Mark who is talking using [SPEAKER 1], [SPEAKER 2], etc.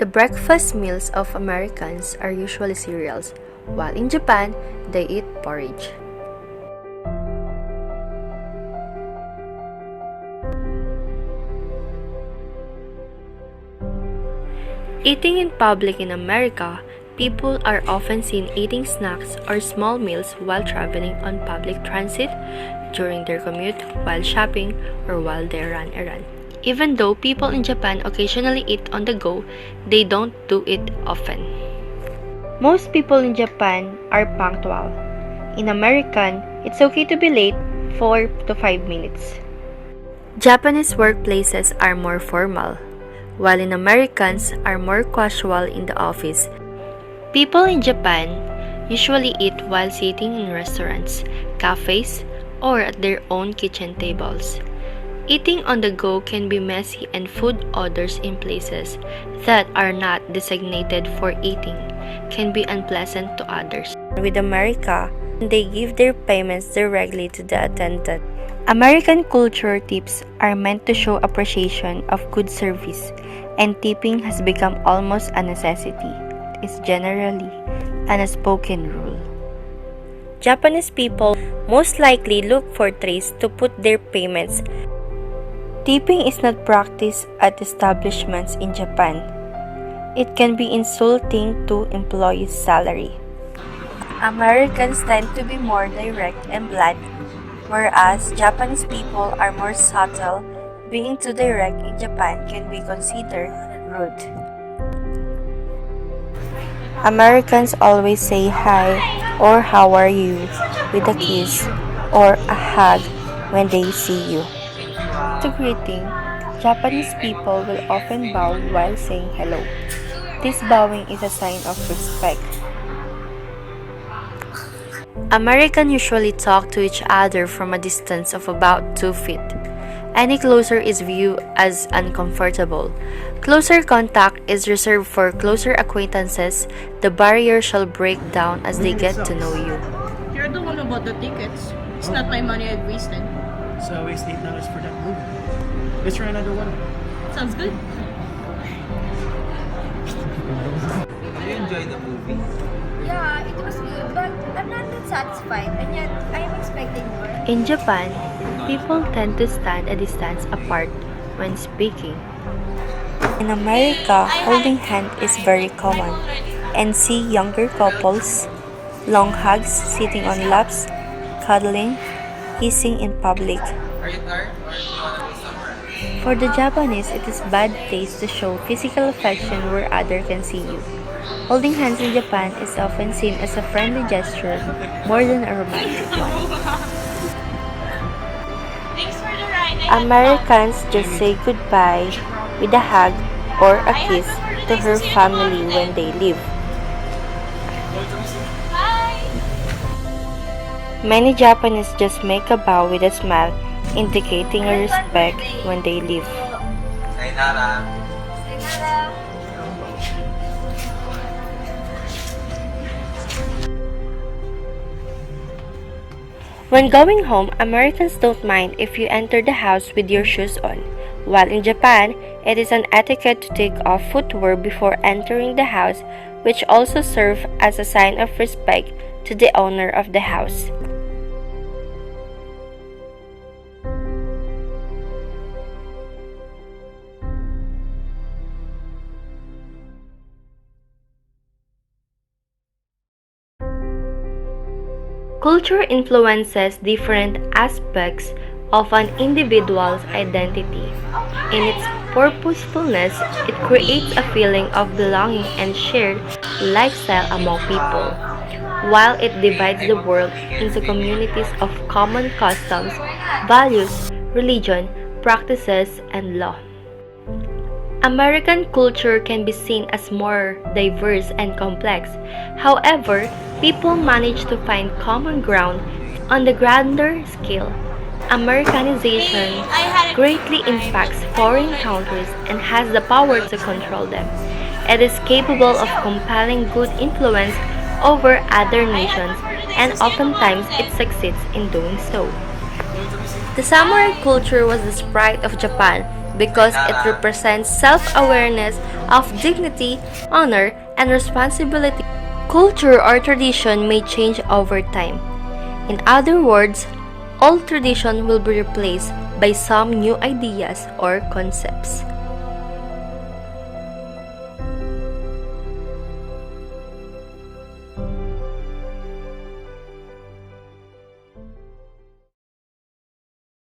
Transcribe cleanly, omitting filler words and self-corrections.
[SPEAKER 1] The breakfast meals of Americans are usually cereals, while in Japan, they eat porridge. Eating in public in America, people are often seen eating snacks or small meals while traveling on public transit, during their commute, while shopping, or while they run errands. Even though people in Japan occasionally eat on the go, they don't do it often. Most people in Japan are punctual. In American, it's okay to be late 4 to 5 minutes. Japanese workplaces are more formal, while in Americans are more casual in the office. People in Japan usually eat while sitting in restaurants, cafes, or at their own kitchen tables. Eating on the go can be messy, and food orders in places that are not designated for eating can be unpleasant to others. With America, they give their payments directly to the attendant. American culture tips are meant to show appreciation of good service, and tipping has become almost a necessity. It's generally an unspoken rule. Japanese people most likely look for trays to put their payments. Tipping is not practiced at establishments in Japan. It can be insulting to employees' salary. Americans tend to be more direct and blunt, whereas Japanese people are more subtle. Being too direct in Japan can be considered rude. Americans always say hi or how are you with a kiss or a hug when they see you. To greeting, Japanese people will often bow while saying hello. This bowing is a sign of respect. Americans usually talk to each other from a distance of about 2 feet. Any closer is viewed as uncomfortable. Closer contact is reserved for closer acquaintances. The barrier shall break down as they get to know you.
[SPEAKER 2] You're the one who bought the tickets. It's not my money I've wasted.
[SPEAKER 3] So I waste $8 for that movie. Let's try another one.
[SPEAKER 2] Sounds good.
[SPEAKER 4] Did you enjoy the movie?
[SPEAKER 5] Yeah, it was good, but I'm not that satisfied, and yet I am expecting more.
[SPEAKER 1] In Japan, people tend to stand a distance apart when speaking. In America, holding hands is very common, and see younger couples, long hugs, sitting on laps, cuddling, kissing in public.
[SPEAKER 4] Are you tired or do you want to go somewhere?
[SPEAKER 1] For the Japanese, it is bad taste to show physical affection where others can see you. Holding hands in Japan is often seen as a friendly gesture more than a romantic one.
[SPEAKER 2] Thanks for the ride.
[SPEAKER 1] Americans just say goodbye with a hug or a kiss to her family when they leave.
[SPEAKER 2] Bye!
[SPEAKER 1] Many Japanese just make a bow with a smile, indicating a respect when they leave.
[SPEAKER 4] Sayonara.
[SPEAKER 5] Sayonara.
[SPEAKER 1] When going home, Americans don't mind if you enter the house with your shoes on, while in Japan, it is an etiquette to take off footwear before entering the house, which also serves as a sign of respect to the owner of the house. Culture influences different aspects of an individual's identity. In its purposefulness, it creates a feeling of belonging and shared lifestyle among people, while it divides the world into communities of common customs, values, religion, practices, and law. American culture can be seen as more diverse and complex. However, people manage to find common ground on the grander scale. Americanization greatly impacts foreign countries and has the power to control them. It is capable of compelling good influence over other nations, and oftentimes it succeeds in doing so. The samurai culture was the sprite of Japan, because it represents self-awareness of dignity, honor, and responsibility. Culture or tradition may change over time. In other words, old tradition will be replaced by some new ideas or concepts.